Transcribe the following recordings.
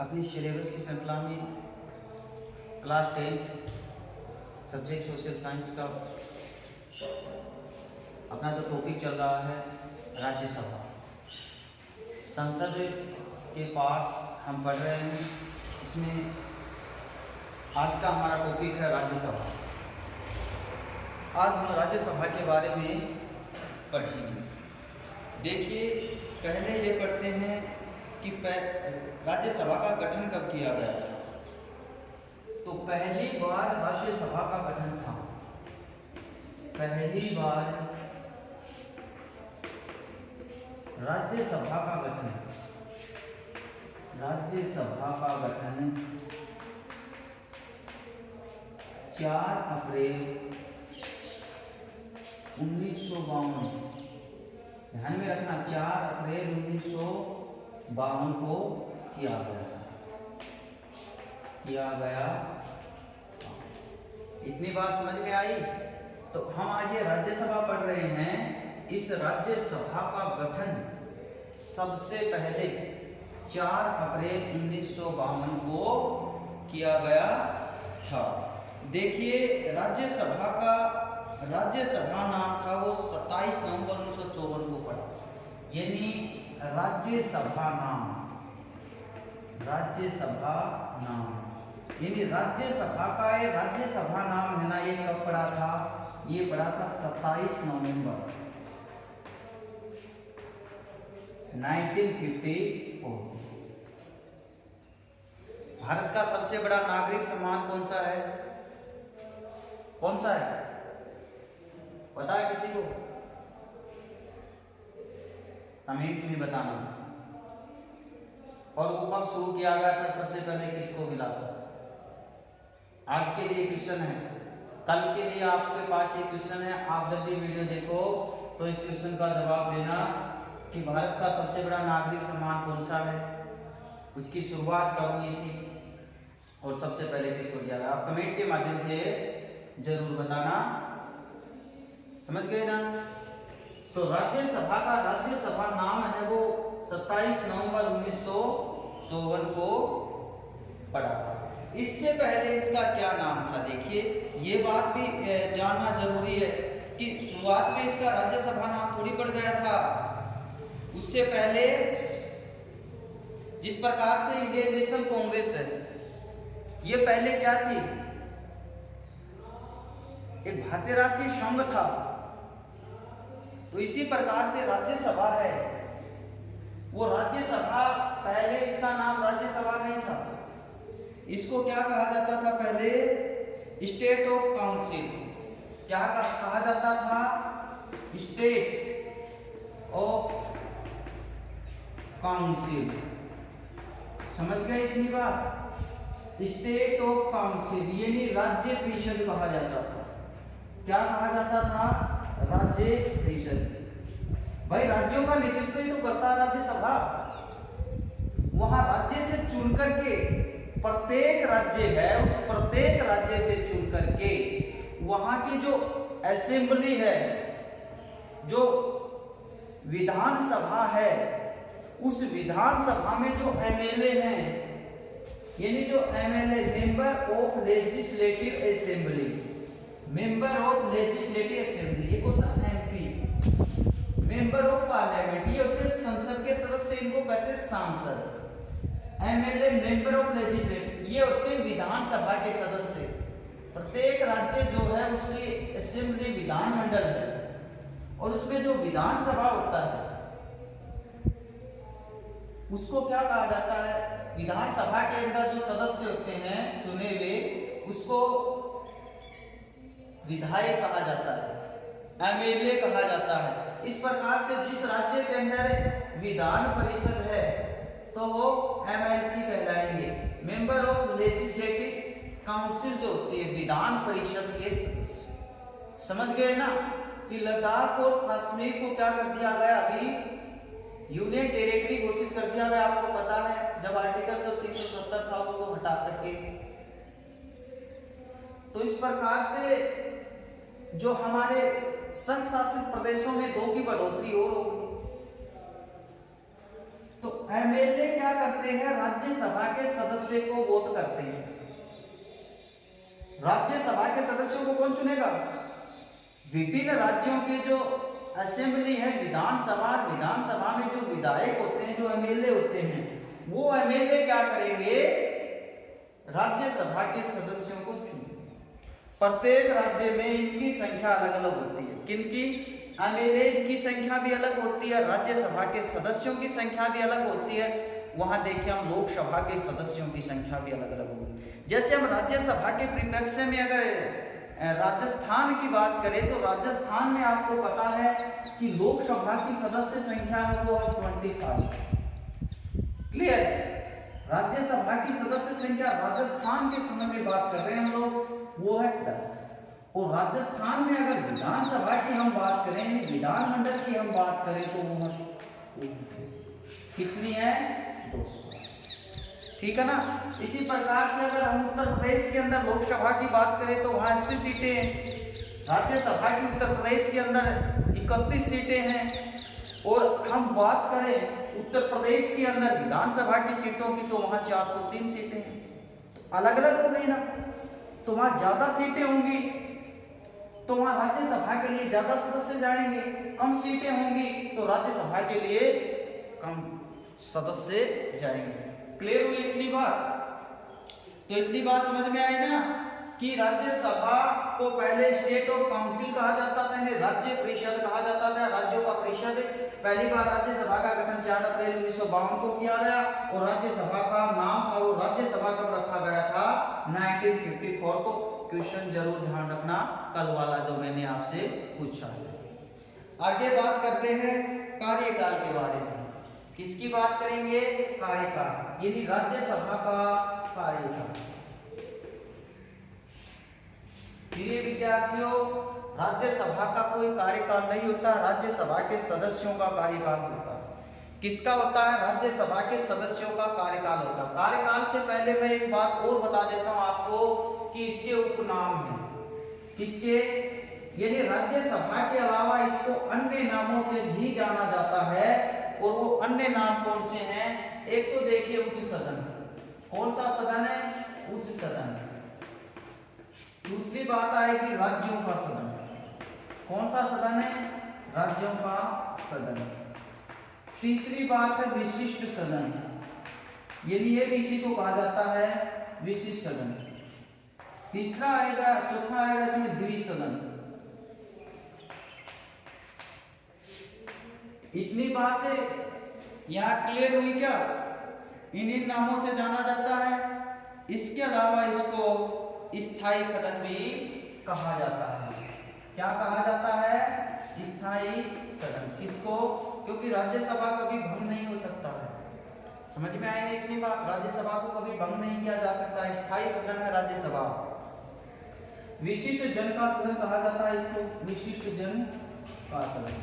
अपनी सिलेबस की श्रृंखला में class 10th subject social science का अपना जो टॉपिक चल रहा है राज्यसभा संसद के पास हम पढ़ रहे हैं। इसमें आज का हमारा टॉपिक है राज्यसभा। आज हम राज्यसभा के बारे में पढ़ेंगे। देखिए, पहले ये पढ़ते हैं कि राज्यसभा का गठन कब किया गया था। तो पहली बार राज्यसभा का गठन था, पहली बार राज्यसभा का गठन 4 अप्रैल 1952। ध्यान में रखना, 4 अप्रैल 1952 को किया गया। इतनी बात समझ में आई। तो हम आज ये राज्यसभा पढ़ रहे हैं। इस राज्यसभा का गठन सबसे पहले 4 अप्रैल 1952 को किया गया था। देखिए, राज्यसभा नाम था वो 27 नवंबर 1954 को पड़ा। यानी राज्यसभा नाम यानी राज्यसभा का ये राज्यसभा नाम है ना, ये कब पड़ा था? ये पड़ा था 27 नवंबर 1954। भारत का सबसे बड़ा नागरिक सम्मान कौन सा है? पता है किसी को? कमेंट में बताना। और वो कब शुरू किया गया था? सबसे पहले किसको मिला था? आज के लिए क्वेश्चन है, कल के लिए आपके पास ये क्वेश्चन है। आप जब भी वीडियो देखो तो इस क्वेश्चन का जवाब देना कि भारत का सबसे बड़ा नागरिक सम्मान कौन सा है, उसकी शुरुआत कब हुई थी और सबसे पहले किसको दिया गया। आप कमेंट के माध्यम से जरूर बताना। समझ गए ना? तो राज्यसभा नाम है वो 27 नवंबर 1954 को पड़ा था। इससे पहले इसका क्या नाम था? देखिए, ये बात भी जानना जरूरी है कि शुरुआत में इसका राज्यसभा नाम थोड़ी पड़ गया था। उससे पहले जिस प्रकार से इंडियन नेशनल कांग्रेस है, ये पहले क्या थी? एक भारतीय राष्ट्रीय संघ था। तो इसी प्रकार से राज्यसभा है वो राज्यसभा, पहले इसका नाम राज्यसभा नहीं था। इसको क्या कहा जाता था? पहले स्टेट ऑफ काउंसिल। क्या कहा जाता था? State of council. समझ गए इतनी बात? स्टेट ऑफ काउंसिल यानी राज्य परिषद कहा जाता था। क्या कहा जाता था? राज्य परिषद। भाई, राज्यों का नेतृत्व ही तो करता है राज्यसभा। वहां राज्य से चुन करके प्रत्येक राज्य है, उस प्रत्येक राज्य से चुन करके वहां की जो असेंबली है, जो विधानसभा है, उस विधानसभा में जो एमएलए हैं, यानी जो MLA member of legislative assembly, ये होता है एमपी, मेंबर ऑफ पार्लियामेंट। ये होते हैं संसद के सदस्य, इनको कहते हैं सांसद। एमएलए मेंबर ऑफ लेजिस्लेटिव, ये होते हैं विधानसभा के सदस्य। प्रत्येक राज्य जो है उसकी असेंबली विधानमंडल है, और उसमें जो विधानसभा होता है उसको क्या कहा जाता है? विधानसभा के अंदर जो सदस्य होते हैं चुने हुए, उसको विधायक कहा जाता है, एमएलए कहा जाता है। इस प्रकार से जिस राज्य के अंदर विधान परिषद है तो वो एमएलसी कहलाएंगे, मेंबर ऑफ लेजिस्लेटिव काउंसिल जो होती है विधान परिषद के सदस्य। समझ गए ना? कि लद्दाख और कश्मीर को क्या कर दिया गया? अभी यूनियन टेरिटरी घोषित कर दिया गया। आपको पता है, जब आर्टिकल जो 370 था उसको हटा करके। तो इस प्रकार से जो हमारे संघ शासित प्रदेशों में 2 की बढ़ोतरी और होगी। तो एमएलए क्या करते हैं, राज्यसभा के सदस्य को वोट करते हैं। राज्यसभा के सदस्यों को कौन चुनेगा? विभिन्न राज्यों के जो असेंबली है, विधानसभा में जो विधायक होते हैं, जो एमएलए होते हैं, वो एमएलए क्या करेंगे, राज्यसभा के सदस्यों को चुनेंगे। प्रत्येक राज्य में इनकी संख्या अलग अलग होती है। किनकी? एमएलए की संख्या भी अलग होती है, राज्यसभा के सदस्यों की संख्या भी अलग होती है। वहां देखिए हम लोकसभा के सदस्यों की संख्या भी अलग अलग होगी। जैसे हम राज्यसभा के परिप्रेक्ष्य में अगर राजस्थान की बात करें तो राजस्थान में आपको पता है कि लोकसभा की सदस्य संख्या है वो 25। क्लियर? राज्यसभा की सदस्य संख्या राजस्थान के समय में बात कर रहे हैं हम लोग, वो है 10। और राजस्थान में अगर विधानसभा की हम बात करें, विधानमंडल की हम बात करें तो वो कितनी है? 200। ठीक है ना। इसी प्रकार से अगर हम उत्तर प्रदेश के अंदर लोकसभा की बात करें तो वहां 80 सीटें हैं। राज्यसभा की उत्तर प्रदेश के अंदर 31 सीटें हैं। और हम बात करें उत्तर प्रदेश के अंदर विधानसभा की सीटों की तो वहां 403 सीटें हैं। तो अलग अलग हो गई ना। तो वहां ज्यादा सीटें होंगी तो वहां राज्यसभा के लिए ज्यादा सदस्य जाएंगे, कम सीटें होंगी तो राज्यसभा के लिए कम सदस्य जाएंगे। क्लियर हुई इतनी बात? तो इतनी बात समझ में आई ना कि राज्यसभा को पहले स्टेट ऑफ काउंसिल कहा जाता था, राज्य परिषद कहा जाता था, राज्यों का परिषद। पहली बार राज्यसभा का गठन 4 अप्रैल 1952 को किया गया और राज्यसभा का नाम था वो राज्यसभा कब रखा गया था? 1954 को। क्वेश्चन जरूर ध्यान रखना, कल वाला जो मैंने आपसे पूछा है। आगे बात करते हैं कार्यकाल के बारे में। किसकी बात करेंगे? कार्यकाल, यानी राज्यसभा का कार्यकाल। प्रिय विद्यार्थियों, राज्यसभा का कोई कार्यकाल नहीं होता, राज्यसभा के सदस्यों का कार्यकाल होता है। किसका होता है? राज्यसभा के सदस्यों का कार्यकाल होता है। कार्यकाल से पहले मैं एक बात और बता देता हूं आपको कि इसके उपनाम हैं। किसके? यानी राज्यसभा के अलावा इसको अन्य नामों से भी जाना जाता है। और वो अन्य नाम कौन से हैं? एक तो देखिए उच्च सदन। कौन सा सदन है? उच्च सदन। दूसरी बात आएगी राज्यों का सदन। कौन सा सदन है? राज्यों का सदन। तीसरी बात है विशिष्ट सदन, यानी ये भी इसी को कहा जाता है विशिष्ट सदन। तीसरा आएगा, चौथा आएगा इसमें द्विसदन। इतनी बातें यहाँ क्लियर हुई क्या? इन नामों से जाना जाता है। इसके अलावा इसको स्थायी सदन भी कहा जाता है। क्या कहा जाता है? स्थायी सदन। किसको? क्योंकि राज्यसभा कभी भंग नहीं हो सकता है। समझ में आएगी इतनी बात? राज्यसभा को कभी भंग नहीं किया जा सकता है, स्थायी सदन है राज्यसभा। विशिष्ट जन का सदन कहा जाता है इसको, विशिष्ट जन का सदन।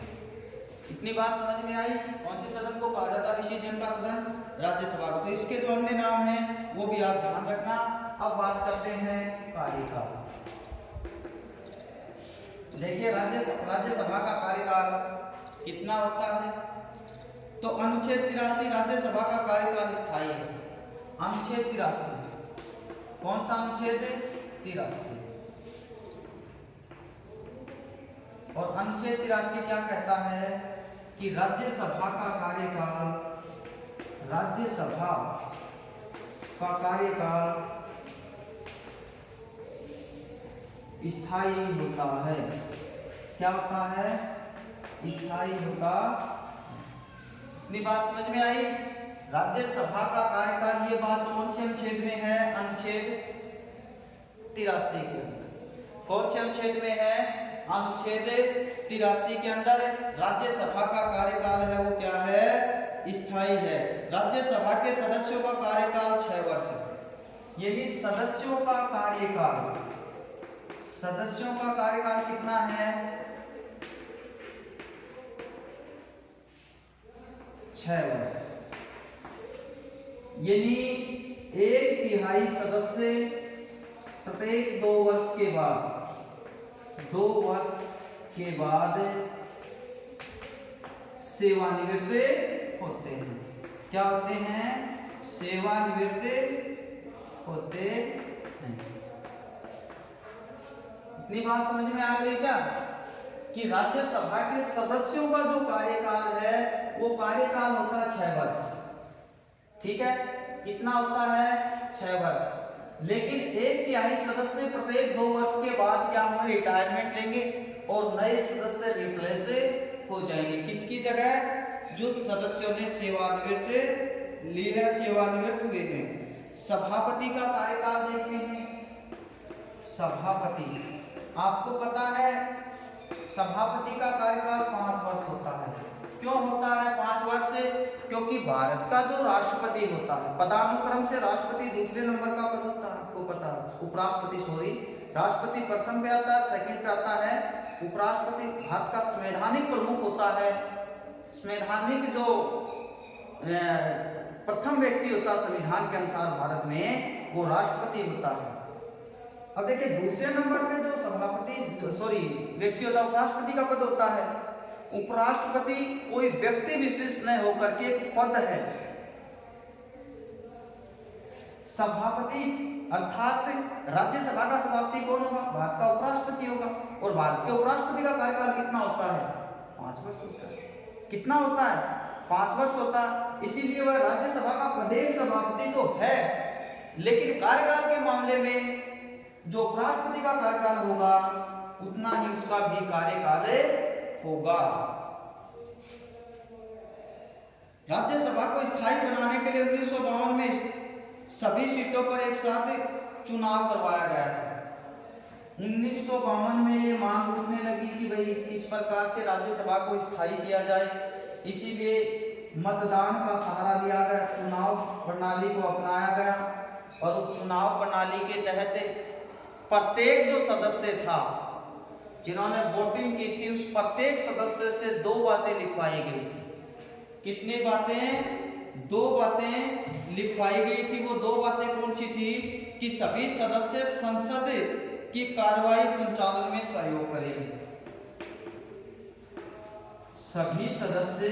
इतनी बात समझ में आई? कौन से सदन को कहा जाता है विशिष्ट जन का सदन? राज्यसभा को। तो इसके जो अन्य नाम हैं वो भी आप ध्यान रखना। अब बात करते हैं कार्यकाल। देखिए राज्यसभा का कार्यकाल कितना होता है? तो अनुच्छेद 83 राज्यसभा का कार्यकाल स्थायी है। अनुच्छेद 83। कौन सा अनुच्छेद? 83। और अनुच्छेद 83 क्या कहता है कि राज्यसभा का कार्यकाल स्थायी होता है। क्या होता है? स्थायी होता। इतनी बात समझ में आई? राज्यसभा का कार्यकाल, ये बात कौन से अनुच्छेद में है? अनुच्छेद 83 के अंदर। कौन से अनुच्छेद में है? अनुच्छेद 83 के अंदर राज्यसभा का कार्यकाल है वो क्या है? स्थायी है। राज्यसभा के सदस्यों का कार्यकाल 6 वर्ष है। यानी सदस्यों का कार्यकाल कितना है? 6 वर्ष। यानी 1/3 सदस्य प्रत्येक 2 वर्ष के बाद सेवानिवृत्त होते हैं। क्या होते हैं? सेवानिवृत्त होते हैं। इतनी बात समझ में आ गई क्या कि राज्यसभा के सदस्यों का जो कार्यकाल है वो कार्यकाल होता है 6 वर्ष। ठीक है, कितना होता है? 6 वर्ष। लेकिन 1/3 सदस्य प्रत्येक 2 वर्ष के बाद क्या होंगे? रिटायरमेंट लेंगे और नए सदस्य रिप्लेस हो जाएंगे। किसकी जगह? जो सदस्यों ने सेवानिवृत्त ली है, सेवानिवृत्त हुए हैं। सभापति का कार्यकाल देखते हैं। सभापति, आपको पता है सभापति का कार्यकाल 5 वर्ष होता है। क्यों होता है 5 वर्ष? क्योंकि भारत का जो राष्ट्रपति होता है, पदानुक्रम से राष्ट्रपति दूसरे नंबर का पद होता है, आपको पता है। उपराष्ट्रपति, सॉरी, राष्ट्रपति प्रथम पे आता है, सेकंड पे आता है उपराष्ट्रपति। भारत का संवैधानिक प्रमुख होता है, संवैधानिक जो प्रथम व्यक्ति होता है संविधान के अनुसार भारत में, वो राष्ट्रपति होता है। अब देखिए दूसरे नंबर पे जो सभापति, सॉरी, व्यक्ति होता है, उपराष्ट्रपति का पद होता है। उपराष्ट्रपति कोई व्यक्ति विशेष न होकर के एक पद है। सभापति अर्थात राज्यसभा का सभापति कौन होगा? भारत का उपराष्ट्रपति होगा। और भारत के उपराष्ट्रपति का कार्यकाल कितना होता है? 5 वर्ष होता है। कितना होता है? 5 वर्ष होता है। इसीलिए वह राज्यसभा का प्रदेश सभापति तो है, लेकिन कार्यकाल के मामले में जो उपराष्ट्रपति का कार्यकाल होगा उतना ही उसका भी कार्यकाल होगा। राज्यसभा को स्थायी बनाने के लिए 1952 में सभी सीटों पर एक साथ चुनाव करवाया गया था। 1952 में ये मांग उठने लगी कि भाई किस प्रकार से राज्यसभा को स्थायी किया जाए, इसीलिए मतदान का सहारा लिया गया, चुनाव प्रणाली को अपनाया गया। और उस चुनाव प्रणाली के तहत प्रत्येक जो सदस्य था जिन्होंने वोटिंग की थी, उस प्रत्येक सदस्य से 2 बातें लिखवाई गई थी। कितनी बातें? 2 बातें लिखवाई गई थी। वो 2 बातें कौन सी थी? कि sभी सदस्य संसद की कार्यवाही संचालन में सहयोग करेंगे। सभी सदस्य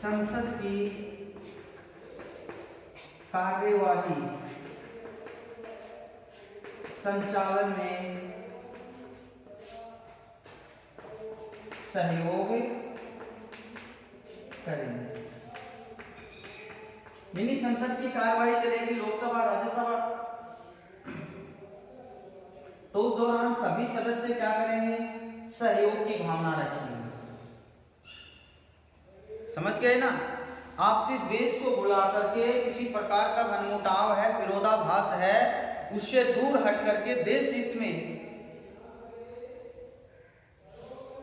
संसद की कार्यवाही संचालन में सहयोग करेंगे। मिनी संसद की कार्यवाही चलेगी, लोकसभा, राज्यसभा। तो उस दौरान सभी सदस्य क्या करेंगे? सहयोग की भावना रखेंगे। समझ गए ना? आपसी देश को बुला करके किसी प्रकार का मनमुटाव है, विरोधाभास है, उससे दूर हट करके देश हित में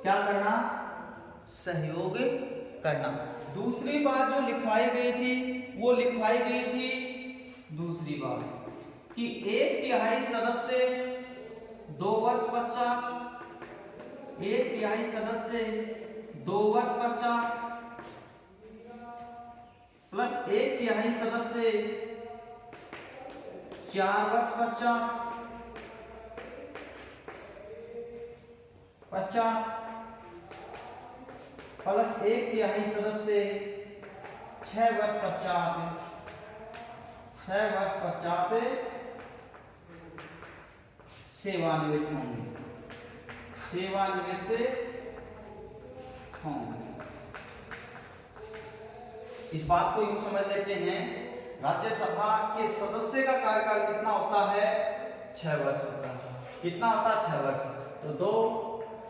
क्या करना? सहयोग करना। दूसरी बात जो लिखवाई गई थी, वो लिखवाई गई थी दूसरी बात कि 1/3 सदस्य 2 वर्ष पश्चात, 1/3 सदस्य 2 वर्ष पश्चात प्लस 1/3 सदस्य 4 वर्ष पश्चात प्लस 1/3 सदस्य 6 वर्ष पश्चात सेवानिवृत्त होंगे। इस बात को यूं समझ लेते हैं, राज्यसभा के सदस्य का कार्यकाल कितना होता है? 6 वर्ष होता है। कितना होता है? 6 वर्ष। तो 2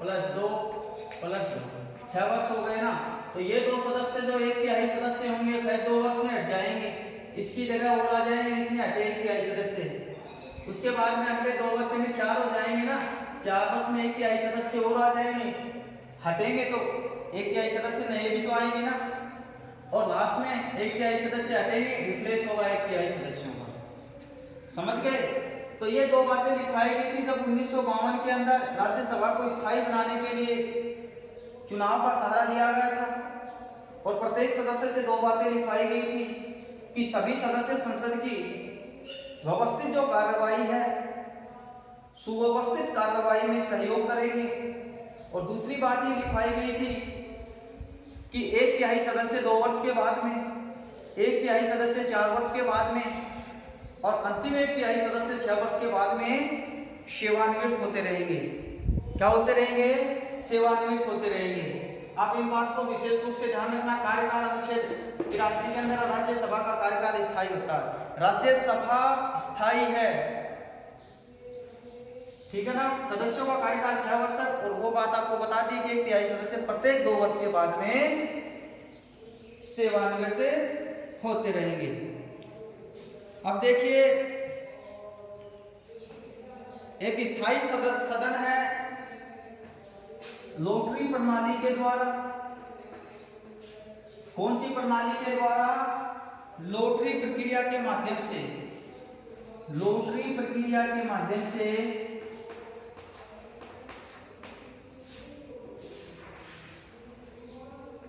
+ 2 + 2 6 वर्ष हो गए ना। तो ये 2 सदस्य जो 1/3 सदस्य होंगे फिर 2 वर्ष में हट जाएंगे, इसकी जगह और आ जाएंगे, इतने हटे 1/3 सदस्य। उसके बाद में अगले 2 वर्ष में 4 हो जाएंगे ना, 4 वर्ष में 1/3 सदस्य और आ जाएंगे, हटेंगे तो 1/3 सदस्य नए भी तो आएंगे ना। और लास्ट में 1/3 सदस्य हटेंगे, रिप्लेस होगा 1/3 सदस्यों का। समझ गए? तो ये 2 बातें लिखवाई गई थी जब 1952 के अंदर राज्यसभा को स्थायी बनाने के लिए चुनाव का सहारा लिया गया था। और प्रत्येक सदस्य से 2 बातें लिखवाई गई थी कि सभी सदस्य संसद की व्यवस्थित जो कार्यवाही है, सुव्यवस्थित कार्यवाही में सहयोग करेंगे। और दूसरी बात ये लिखवाई गई थी कि 1/3 सदस्य 2 वर्ष के बाद में, 1/3 सदस्य 4 वर्ष के बाद में और अंतिम 1/3 सदस्य 6 वर्ष के बाद में सेवानिवृत्त होते रहेंगे। क्या होते रहेंगे? सेवानिवृत्त होते रहेंगे। आप इन बात को विशेष रूप से ध्यान रखना। कार्यकाल अनुच्छेद 83 के अंदर राज्यसभा का कार्यकाल स्थायी होता है। राज्यसभा स्थायी है, ठीक है ना। सदस्यों का कार्यकाल 6 वर्ष है और वो बात आपको बता दी कि 1/3 सदस्य प्रत्येक 2 वर्ष के बाद में सेवानिवृत्त होते रहेंगे। अब देखिए, एक स्थायी सदन है लॉटरी प्रणाली के द्वारा। कौन सी प्रणाली के द्वारा? लॉटरी प्रक्रिया के माध्यम से। लॉटरी प्रक्रिया के माध्यम से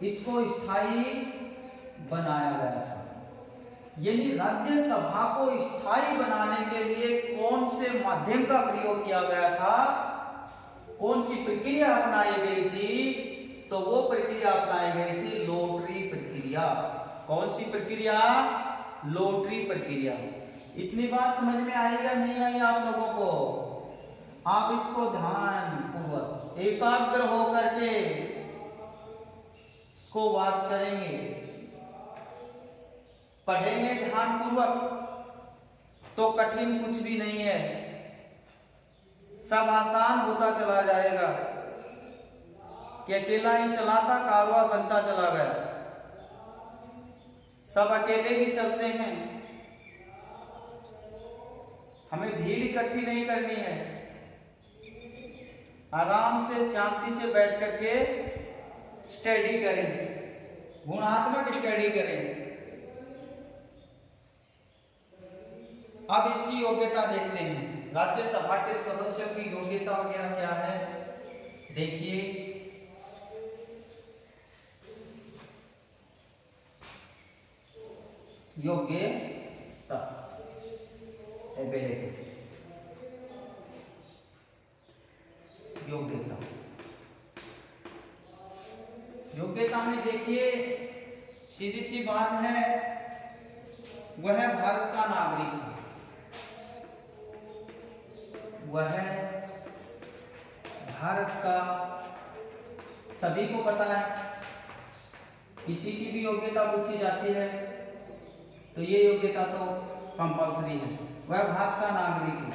इसको स्थायी बनाया गया था। यानी राज्यसभा को स्थायी बनाने के लिए कौन से माध्यम का प्रयोग किया गया था, कौन सी प्रक्रिया अपनाई गई थी? तो वो प्रक्रिया अपनाई गई थी लॉटरी प्रक्रिया। कौन सी प्रक्रिया? लॉटरी प्रक्रिया। इतनी बात समझ में आई या नहीं आई आप लोगों को? आप इसको ध्यान पूर्वक एकाग्र होकर के इसको वाच करेंगे, पढ़ेंगे ध्यान पूर्वक, तो कठिन कुछ भी नहीं है, सब आसान होता चला जाएगा। कि अकेला ही चलाता कारवा बनता चला गया। सब अकेले ही चलते हैं, हमें भीड़ इकट्ठी नहीं करनी है। आराम से शांति से बैठ करके स्टडी करें, गुणात्मक स्टडी करें। अब इसकी योग्यता देखते हैं। राज्यसभा के सदस्यों की योग्यता वगैरह क्या है? देखिए, योग्यता एबिलिटी, योग्यता। योग्यता में देखिए सीधी सी बात है, वह भारत का नागरिक है, वह भारत का, सभी को पता है। किसी की भी योग्यता पूछी जाती है तो ये योग्यता तो कंपल्सरी है, वह भारत का नागरिक है।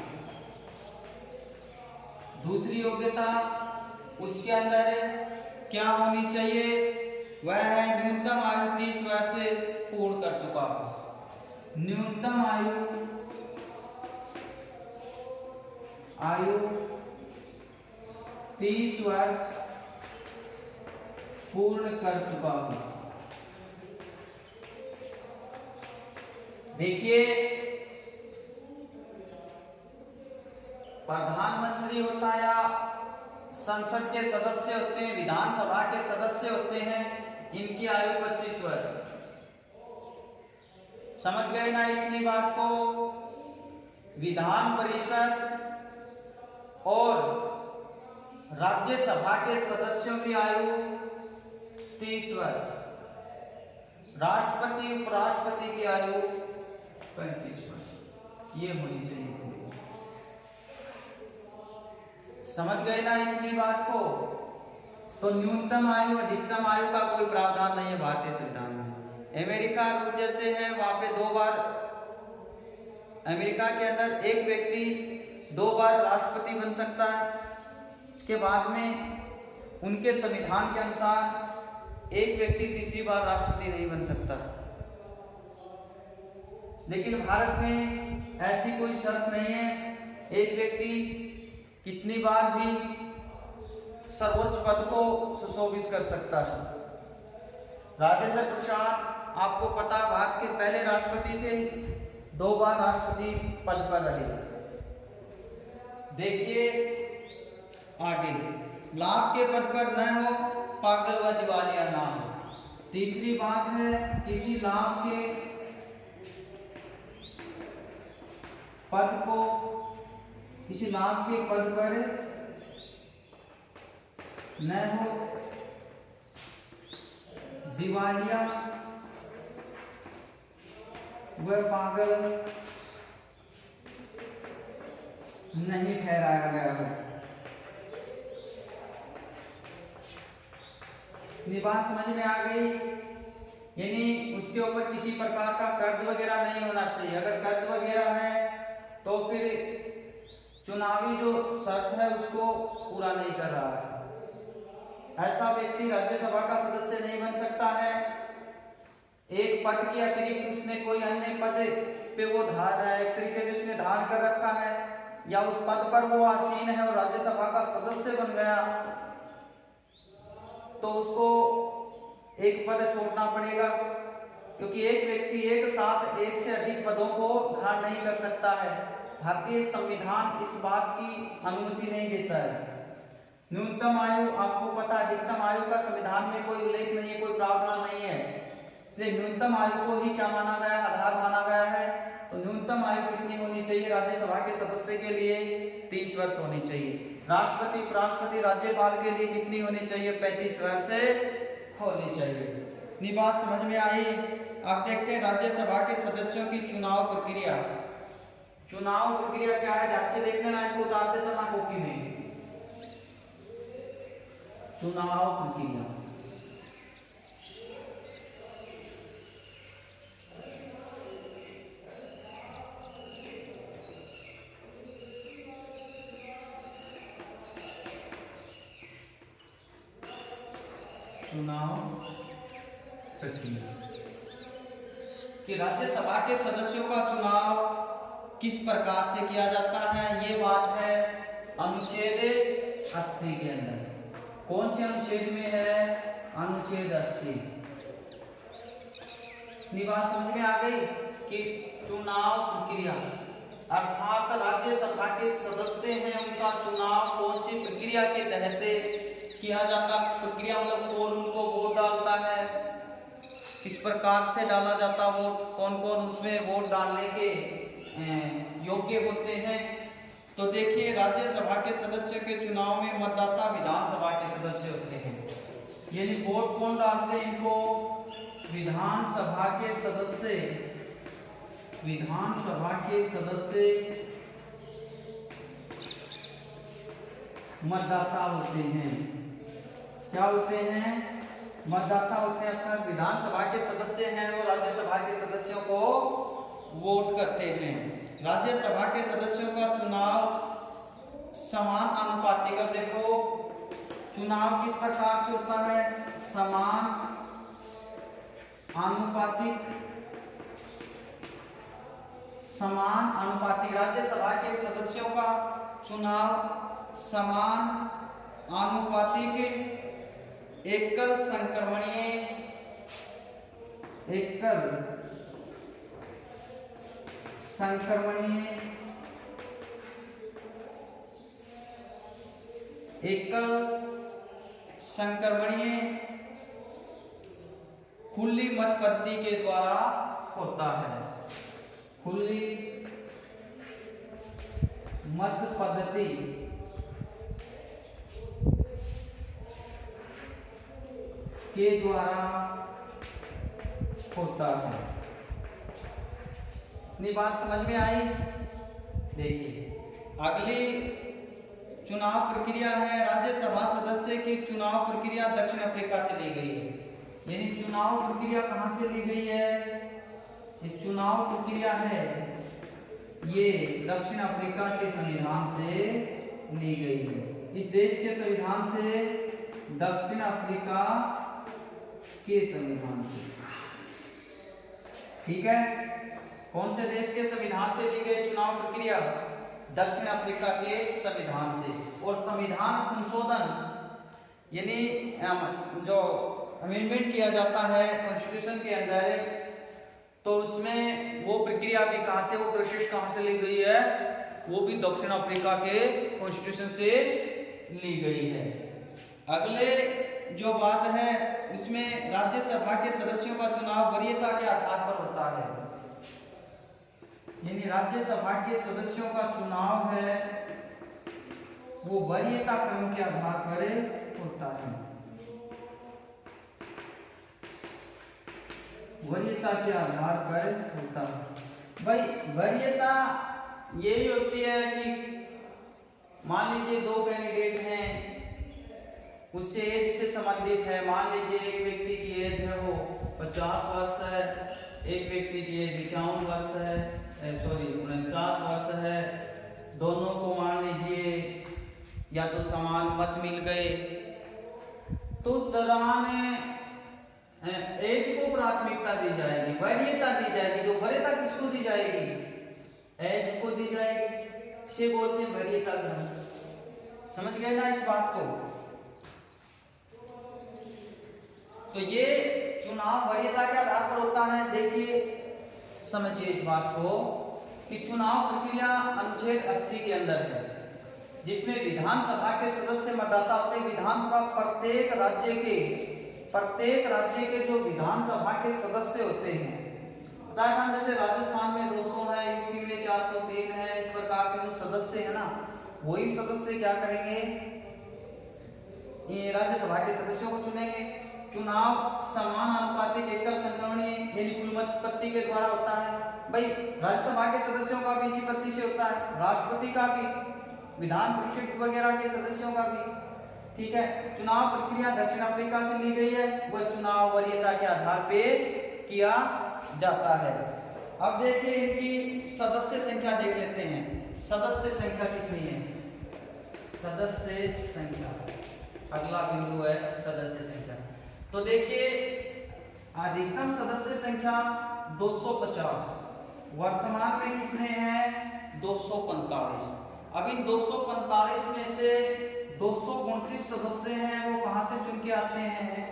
दूसरी योग्यता उसके अंदर क्या होनी चाहिए? वह है न्यूनतम आयु 30 वर्ष से पूर्ण कर चुका हो। न्यूनतम आयु 30 वर्ष पूर्ण कर चुका हो। देखिए, प्रधानमंत्री होता या संसद के सदस्य होते हैं, विधानसभा के सदस्य होते हैं, इनकी आयु 25 वर्ष। समझ गए ना इतनी बात को? विधान परिषद और राज्यसभा के सदस्यों की आयु 30 वर्ष, राष्ट्रपति उपराष्ट्रपति की आयु 35 वर्ष। ये होनी चाहिए। समझ गए ना इतनी बात को? तो न्यूनतम आयु अधिकतम आयु का कोई प्रावधान नहीं है भारतीय संविधान में। अमेरिका जैसे है, वहां पे 2 बार, अमेरिका के अंदर एक व्यक्ति 2 बार राष्ट्रपति बन सकता है। उसके बाद में उनके संविधान के अनुसार एक व्यक्ति तीसरी बार राष्ट्रपति नहीं बन सकता। लेकिन भारत में ऐसी कोई शर्त नहीं है, एक व्यक्ति कितनी बार भी सर्वोच्च पद को सुशोभित कर सकता है। राजेंद्र प्रसाद, आपको पता, भारत के पहले राष्ट्रपति थे, 2 बार राष्ट्रपति पद पर रहे। देखिए आगे, लाभ के पद पर न हो, पागल व दिवालिया ना हो। तीसरी बात है, किसी लाभ के पद को, किसी लाभ के पद पर न हो, दिवालिया व पागल नहीं ठहराया गया है। बात समझ में आ गई? यानी उसके ऊपर किसी प्रकार का कर्ज वगैरह नहीं होना चाहिए। अगर कर्ज वगैरह है तो फिर चुनावी जो शर्त है उसको पूरा नहीं कर रहा है। ऐसा व्यक्ति राज्यसभा का सदस्य नहीं बन सकता है। एक पद के अतिरिक्त उसने कोई अन्य पद पे वो एक तरीके से उसने धारण कर रखा है, या उस पद पर वो आसीन है और राज्यसभा का सदस्य बन गया, तो उसको एक पद छोड़ना पड़ेगा, क्योंकि एक व्यक्ति एक साथ एक से अधिक पदों को धारण नहीं कर सकता है। भारतीय संविधान इस बात की अनुमति नहीं देता है। न्यूनतम आयु आपको पता, अधिकतम आयु का संविधान में कोई उल्लेख नहीं है, कोई प्रावधान नहीं है। इसलिए न्यूनतम आयु को ही क्या माना गया है? आधार माना गया है। तो न्यूनतम आयु कितनी होनी चाहिए राज्यसभा के सदस्य के लिए? 30 वर्ष होनी चाहिए। राष्ट्रपति, उपराष्ट्रपति, राज्यपाल के लिए कितनी होनी चाहिए? 35 वर्ष से होनी चाहिए। बात समझ में आई? आप देखते हैं राज्यसभा के सदस्यों की चुनाव प्रक्रिया। चुनाव प्रक्रिया क्या है? ध्यान से देख लेना, इनको उतारते चलना कॉपी में। चुनाव प्रक्रिया कि राज्यसभा के सदस्यों का चुनाव किस प्रकार से किया जाता है, ये बात है अनुच्छेद 80 के अंदर। कौन से अनुच्छेद में है? अनुच्छेद 80। बात समझ में आ गई कि चुनाव प्रक्रिया अर्थात राज्यसभा के सदस्य हैं, उनका चुनाव कौन सी प्रक्रिया के तहत किया जाता। प्रक्रिया मतलब कौन उनको वोट डालता है, किस प्रकार से डाला जाता वोट, कौन कौन उसमें वोट डालने के योग्य होते हैं। तो देखिए, राज्यसभा के सदस्यों के चुनाव में मतदाता विधानसभा के सदस्य होते हैं। यानी वोट कौन डालते हैं इनको? विधानसभा के सदस्य। विधानसभा के सदस्य मतदाता होते हैं। क्या होते हैं? मतदाता होते हैं, अर्थात विधानसभा के सदस्य हैं वो राज्यसभा के सदस्यों को वोट करते हैं। राज्यसभा के सदस्यों का चुनाव समान आनुपातिक। अब देखो चुनाव किस प्रकार से होता है? समान आनुपातिक। समान आनुपातिक राज्यसभा के सदस्यों का चुनाव समान आनुपातिक एकल संक्रमणीय खुली मत पद्धति के द्वारा होता है। खुली मत पद्धति के द्वारा होता है। इतनी बात समझ में आई? देखिए, अगली चुनाव प्रक्रिया है राज्यसभा सदस्य की चुनाव प्रक्रिया दक्षिण अफ्रीका से ली गई है। यानी चुनाव प्रक्रिया कहां से ली गई है? ये चुनाव प्रक्रिया है ये दक्षिण अफ्रीका के संविधान से ली गई है। इस देश के संविधान से, दक्षिण अफ्रीका के संविधान से। ठीक है, कौन से देश के संविधान से ली गई चुनाव प्रक्रिया? दक्षिण अफ्रीका के संविधान से। और संविधान संशोधन यानी जो अमेंडमेंट किया जाता है कॉन्स्टिट्यूशन के अंदर, तो उसमें वो प्रक्रिया भी कहां से, वो प्रोसेस कहां से ली गई है? वो भी दक्षिण अफ्रीका के कॉन्स्टिट्यूशन से ली गई है। अगले जो बात है उसमें राज्यसभा के सदस्यों का चुनाव वरीयता के आधार पर होता है। यानी राज्यसभा के सदस्यों का चुनाव है वो वरीयता क्रम के आधार पर होता है। वरीयता के आधार पर होता है। भाई वरीयता यही होती है कि मान लीजिए दो कैंडिडेट हैं, उससे एज से संबंधित है। मान लीजिए एक व्यक्ति की एज है वो 50 वर्ष है, एक व्यक्ति की एज 51 वर्ष है, 49 वर्ष है। दोनों को मान लीजिए या तो समान मत मिल गए, तो उस दौरान एज को प्राथमिकता दी जाएगी, वरीयता दी जाएगी। तो वरीयता किसको दी जाएगी? एज को दी जाएगी। इसे बोलते हैं वरीयता धर्म। समझ गए ना इस बात को? तो ये चुनाव वरीयता के आधार पर होता है। देखिए समझिए इस बात को कि चुनाव प्रक्रिया अनुच्छेद 80 के अंदर है, जिसमें विधानसभा के सदस्य मतदाता होते हैं। विधानसभा प्रत्येक राज्य के जो विधानसभा के सदस्य होते हैं, जैसे राजस्थान में 200 है, यूपी में 403 है, इस प्रकार से जो सदस्य है ना, वही सदस्य क्या करेंगे? ये राज्यसभा के सदस्यों को चुनेंगे। चुनाव समान अनुपातिक एकल संक्रमणीय यानी कुल मत पत्ती के द्वारा होता है। भाई राज्यसभा के सदस्यों का भी इसी पत्ती से होता है, राष्ट्रपति का भी, विधान परिषद वगैरह के सदस्यों का भी। ठीक है। चुनाव प्रक्रिया दक्षिण अफ्रीका से ली गई है, वह चुनाव वरीयता के आधार पे किया जाता है। अब देखिए इनकी सदस्य संख्या देख लेते हैं। सदस्य संख्या कितनी है? सदस्य संख्या अगला बिंदु है, सदस्य संख्या। तो देखिए अधिकतम सदस्य संख्या 250, वर्तमान में कितने हैं? 245। अब इन 245 में से 229 सदस्य हैं, वो कहां से चुन के आते हैं?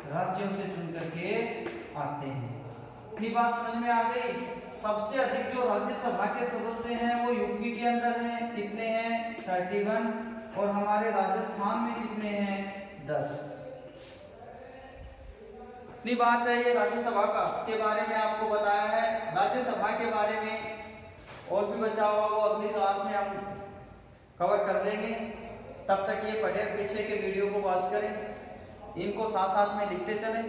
राज्यों से चुन करके आते हैं। अपनी बात समझ में आ गई? सबसे अधिक जो राज्यसभा के सदस्य हैं वो यूपी के अंदर हैं, कितने हैं? 31। और हमारे राजस्थान में कितने हैं? 10। अपनी बात है ये राज्यसभा का के बारे में आपको बताया है। राज्यसभा के बारे में और भी बचा हुआ वो अगली क्लास में हम कवर कर लेंगे। तब तक ये पढ़े पीछे के वीडियो को वॉच करें, इनको साथ साथ में लिखते चलें।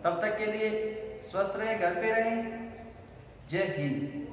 तब तक के लिए स्वस्थ रहें, घर पे रहें। जय हिंद।